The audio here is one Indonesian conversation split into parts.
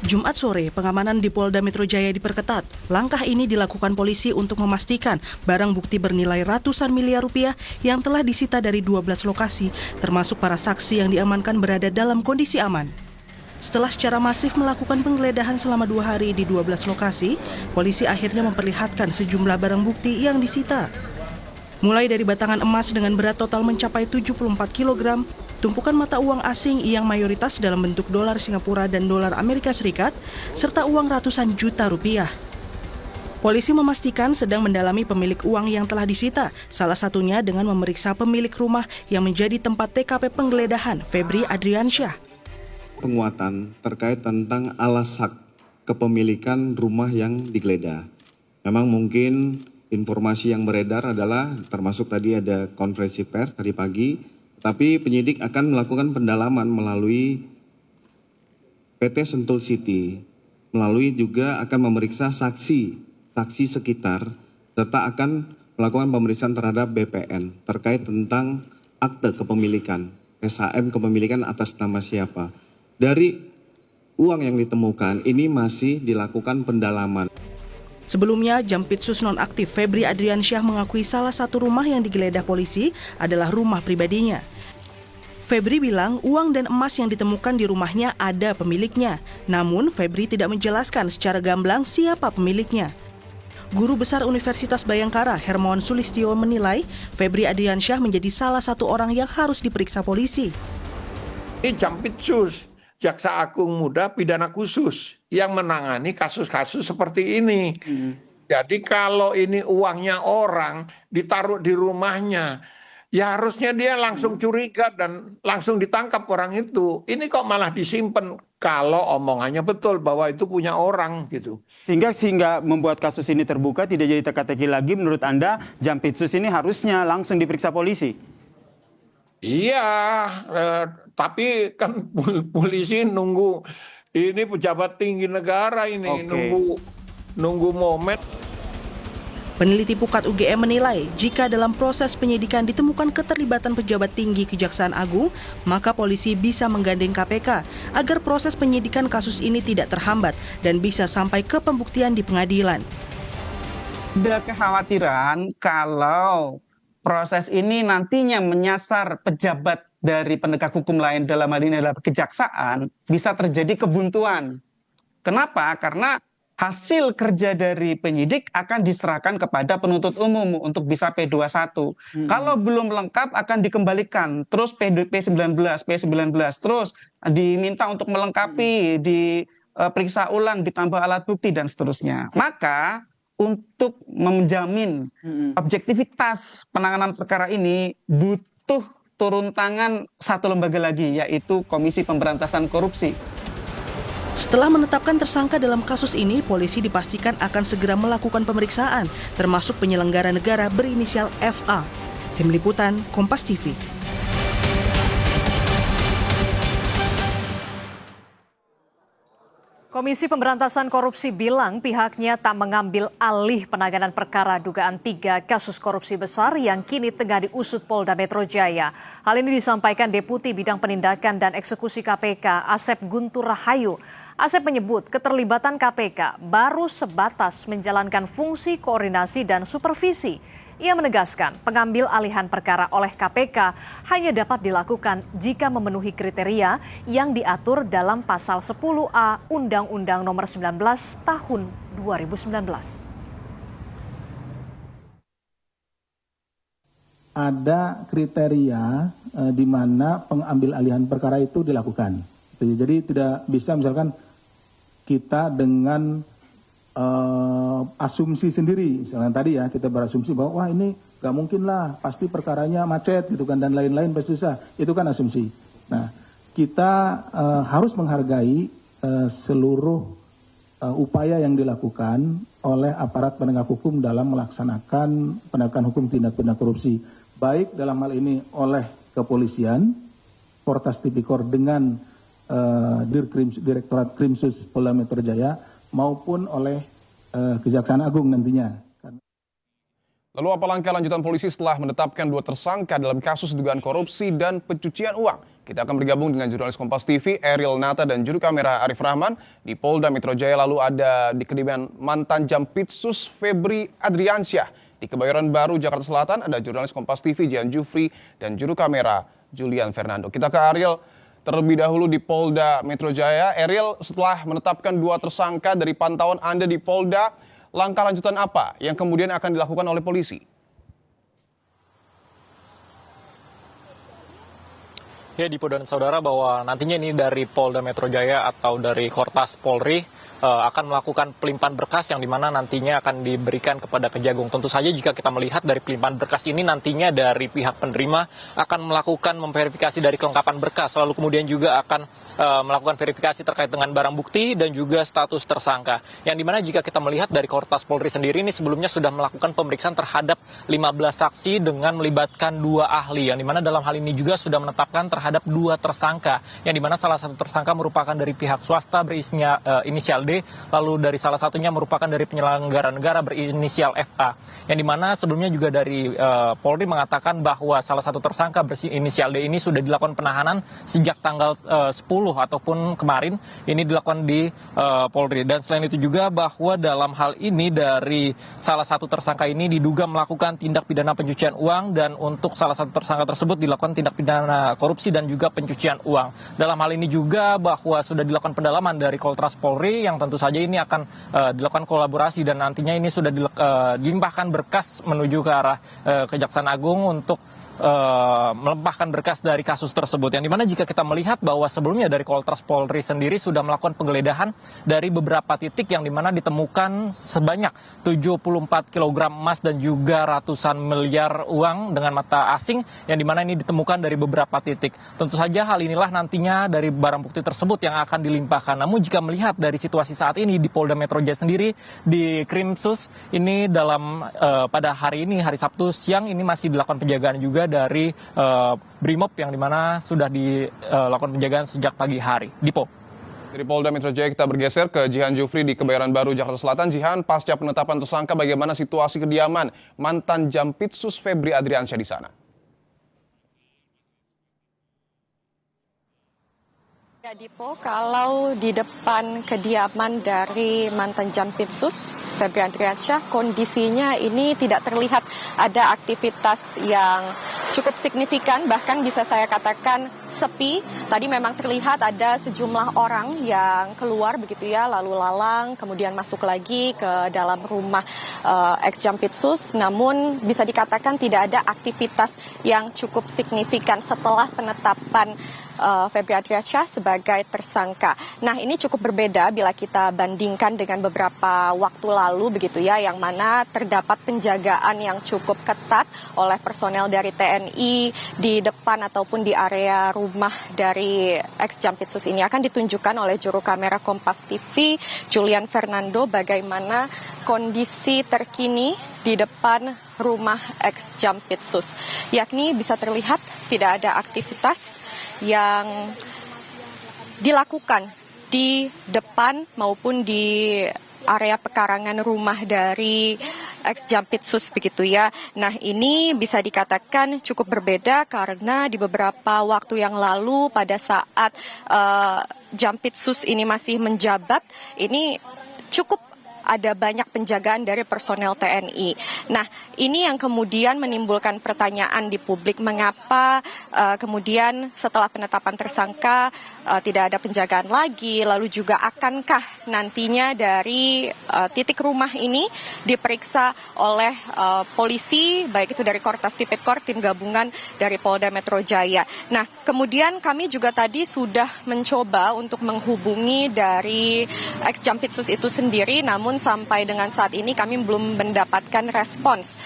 Jumat sore, pengamanan di Polda Metro Jaya diperketat. Langkah ini dilakukan polisi untuk memastikan barang bukti bernilai ratusan miliar rupiah yang telah disita dari 12 lokasi, termasuk para saksi yang diamankan berada dalam kondisi aman. Setelah secara masif melakukan penggeledahan selama 2 hari di 12 lokasi, polisi akhirnya memperlihatkan sejumlah barang bukti yang disita. Mulai dari batangan emas dengan berat total mencapai 74 kg, tumpukan mata uang asing yang mayoritas dalam bentuk dolar Singapura dan dolar Amerika Serikat, serta uang ratusan juta rupiah. Polisi memastikan sedang mendalami pemilik uang yang telah disita, salah satunya dengan memeriksa pemilik rumah yang menjadi tempat TKP penggeledahan, Febri Adriansyah. Penguatan terkait tentang alas hak kepemilikan rumah yang digeledah. Memang mungkin informasi yang beredar adalah termasuk tadi ada konferensi pers tadi pagi, tapi penyidik akan melakukan pendalaman melalui PT Sentul City, melalui juga akan memeriksa saksi sekitar, serta akan melakukan pemeriksaan terhadap BPN terkait tentang akte kepemilikan, SHM kepemilikan atas nama siapa. Dari uang yang ditemukan, ini masih dilakukan pendalaman. Sebelumnya, Jampitsus nonaktif Febri Adriansyah mengakui salah satu rumah yang digeledah polisi adalah rumah pribadinya. Febri bilang uang dan emas yang ditemukan di rumahnya ada pemiliknya. Namun, Febri tidak menjelaskan secara gamblang siapa pemiliknya. Guru Besar Universitas Bayangkara, Hermawan Sulistyo menilai Febri Adriansyah menjadi salah satu orang yang harus diperiksa polisi. Ini Jampitsus, Jaksa Agung Muda Pidana Khusus yang menangani kasus-kasus seperti ini. Jadi kalau ini uangnya orang ditaruh di rumahnya, ya harusnya dia langsung curiga dan langsung ditangkap orang itu. Ini kok malah disimpan kalau omongannya betul bahwa itu punya orang gitu. Sehingga membuat kasus ini terbuka, tidak jadi teka-teki lagi. Menurut Anda, Jampitsus ini harusnya langsung diperiksa polisi? Iya, tapi kan polisi nunggu ini pejabat tinggi negara ini. Nunggu momen. Peneliti Pukat UGM menilai jika dalam proses penyidikan ditemukan keterlibatan pejabat tinggi Kejaksaan Agung, maka polisi bisa menggandeng KPK agar proses penyidikan kasus ini tidak terhambat dan bisa sampai ke pembuktian di pengadilan. Ada kekhawatiran kalau proses ini nantinya menyasar pejabat dari penegak hukum lain, dalam hal ini adalah kejaksaan, bisa terjadi kebuntuan. Kenapa? Karena hasil kerja dari penyidik akan diserahkan kepada penuntut umum untuk bisa P21. Kalau belum lengkap akan dikembalikan, terus P19, terus diminta untuk melengkapi, diperiksa ulang, ditambah alat bukti dan seterusnya. Maka untuk menjamin objektivitas penanganan perkara ini butuh turun tangan satu lembaga lagi, yaitu Komisi Pemberantasan Korupsi. Setelah menetapkan tersangka dalam kasus ini, polisi dipastikan akan segera melakukan pemeriksaan, termasuk penyelenggara negara berinisial FA. Tim Liputan, Kompas TV. Komisi Pemberantasan Korupsi bilang pihaknya tak mengambil alih penanganan perkara dugaan 3 kasus korupsi besar yang kini tengah diusut Polda Metro Jaya. Hal ini disampaikan Deputi Bidang Penindakan dan Eksekusi KPK, Asep Guntur Rahayu. Asep menyebut keterlibatan KPK baru sebatas menjalankan fungsi koordinasi dan supervisi. Ia menegaskan pengambil alihan perkara oleh KPK hanya dapat dilakukan jika memenuhi kriteria yang diatur dalam Pasal 10A Undang-Undang Nomor 19 Tahun 2019. Ada kriteria di mana pengambil alihan perkara itu dilakukan. Jadi tidak bisa misalkan kita dengan asumsi sendiri, misalnya tadi ya kita berasumsi bahwa wah ini nggak mungkin lah, pasti perkaranya macet gitu kan dan lain-lain pasti susah, itu kan asumsi. Nah kita harus menghargai seluruh upaya yang dilakukan oleh aparat penegak hukum dalam melaksanakan penegakan hukum tindak pidana korupsi, baik dalam hal ini oleh kepolisian, Portas Tipikor dengan Direktorat Krimsus Polda Metro Jaya, maupun oleh Kejaksaan Agung nantinya. Lalu apa langkah lanjutan polisi setelah menetapkan 2 tersangka dalam kasus dugaan korupsi dan pencucian uang? Kita akan bergabung dengan jurnalis Kompas TV, Ariel Nata, dan juru kamera Arif Rahman di Polda Metro Jaya. Lalu ada di kediaman mantan Jampitsus Febri Adriansyah. Di Kebayoran Baru, Jakarta Selatan, ada jurnalis Kompas TV, Jihan Jufri, dan juru kamera Julian Fernando. Kita ke Ariel terlebih dahulu di Polda Metro Jaya. Ariel, setelah menetapkan 2 tersangka dari pantauan Anda di Polda, langkah lanjutan apa yang kemudian akan dilakukan oleh polisi? Ya, Dipo dan saudara, bahwa nantinya ini dari Polda Metro Jaya atau dari Kortas Polri akan melakukan pelimpahan berkas yang dimana nantinya akan diberikan kepada Kejagung. Tentu saja jika kita melihat dari pelimpahan berkas ini nantinya dari pihak penerima akan melakukan memverifikasi dari kelengkapan berkas, lalu kemudian juga akan melakukan verifikasi terkait dengan barang bukti dan juga status tersangka. Yang dimana jika kita melihat dari Kortas Polri sendiri ini sebelumnya sudah melakukan pemeriksaan terhadap 15 saksi dengan melibatkan 2 ahli, yang dimana dalam hal ini juga sudah menetapkan terhadap 2 tersangka, yang dimana salah satu tersangka merupakan dari pihak swasta berinisial D, lalu dari salah satunya merupakan dari penyelenggara negara berinisial FA, yang dimana sebelumnya juga dari Polri mengatakan bahwa salah satu tersangka berinisial D ini sudah dilakukan penahanan sejak tanggal 10 ataupun kemarin ini dilakukan di Polri. Dan selain itu juga bahwa dalam hal ini dari salah satu tersangka ini diduga melakukan tindak pidana pencucian uang, dan untuk salah satu tersangka tersebut dilakukan tindak pidana korupsi dan juga pencucian uang. Dalam hal ini juga bahwa sudah dilakukan pendalaman dari Koltras Polri, yang tentu saja ini akan dilakukan kolaborasi, dan nantinya ini sudah dilimpahkan berkas menuju ke arah Kejaksaan Agung untuk melimpahkan berkas dari kasus tersebut. Yang dimana jika kita melihat bahwa sebelumnya dari Koltras Polri sendiri sudah melakukan penggeledahan dari beberapa titik, yang dimana ditemukan sebanyak 74 kg emas dan juga ratusan miliar uang dengan mata asing, yang dimana ini ditemukan dari beberapa titik. Tentu saja hal inilah nantinya dari barang bukti tersebut yang akan dilimpahkan. Namun jika melihat dari situasi saat ini di Polda Metro Jaya sendiri, di Krimsus ini dalam pada hari ini, hari Sabtu siang ini masih dilakukan penjagaan juga dari Brimob, yang dimana sudah dilakukan penjagaan sejak pagi hari. Dipo. Dari Polda Metro Jaya kita bergeser ke Jihan Jufri di Kebayoran Baru, Jakarta Selatan. Jihan, pasca penetapan tersangka, bagaimana situasi kediaman mantan Jampitsus Febri Adriansyah di sana? Ya, Dipo, kalau di depan kediaman dari mantan Jampitsus Febri Adriansyah, kondisinya ini tidak terlihat ada aktivitas yang cukup signifikan, bahkan bisa saya katakan sepi. Tadi memang terlihat ada sejumlah orang yang keluar begitu ya, lalu lalang, kemudian masuk lagi ke dalam rumah ex-Jampitsus, namun bisa dikatakan tidak ada aktivitas yang cukup signifikan setelah penetapan Febri Adriansyah sebagai tersangka. Nah, ini cukup berbeda bila kita bandingkan dengan beberapa waktu lalu begitu ya, yang mana terdapat penjagaan yang cukup ketat oleh personel dari TNI di depan ataupun di area rumah dari ex-Jampitsus ini. Akan ditunjukkan oleh juru kamera Kompas TV, Julian Fernando, bagaimana kondisi terkini di depan rumah ex-Jampitsus. Yakni bisa terlihat tidak ada aktivitas yang dilakukan di depan maupun di area pekarangan rumah dari ex-Jampitsus begitu ya. Nah, ini bisa dikatakan cukup berbeda karena di beberapa waktu yang lalu pada saat Jampitsus ini masih menjabat, ini cukup ada banyak penjagaan dari personel TNI. Nah, ini yang kemudian menimbulkan pertanyaan di publik, mengapa kemudian setelah penetapan tersangka tidak ada penjagaan lagi, lalu juga akankah nantinya dari titik rumah ini diperiksa oleh polisi, baik itu dari Kortas Tipikor, tim gabungan dari Polda Metro Jaya. Nah, kemudian kami juga tadi sudah mencoba untuk menghubungi dari ex-Jampitsus itu sendiri, namun sampai dengan saat ini kami belum mendapatkan respons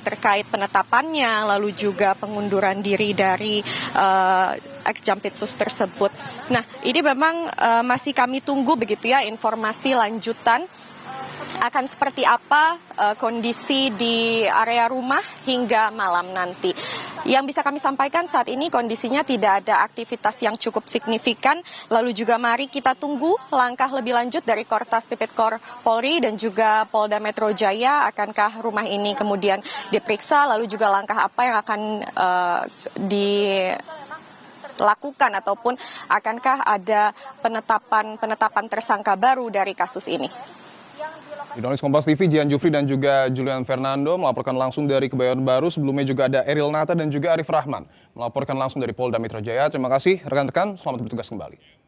terkait penetapannya, lalu juga pengunduran diri dari ex-Jampitsus tersebut. Nah, ini memang masih kami tunggu begitu ya informasi lanjutan akan seperti apa kondisi di area rumah hingga malam nanti. Yang bisa kami sampaikan saat ini kondisinya tidak ada aktivitas yang cukup signifikan. Lalu juga mari kita tunggu langkah lebih lanjut dari Kortas Tipikor Polri dan juga Polda Metro Jaya. Akankah rumah ini kemudian diperiksa, lalu juga langkah apa yang akan dilakukan ataupun akankah ada penetapan tersangka baru dari kasus ini? Jurnalis Kompas TV Jian Jufri dan juga Julian Fernando melaporkan langsung dari Kebayoran Baru. Sebelumnya juga ada Eril Nata dan juga Arif Rahman melaporkan langsung dari Polda Metro Jaya. Terima kasih rekan-rekan, selamat bertugas kembali.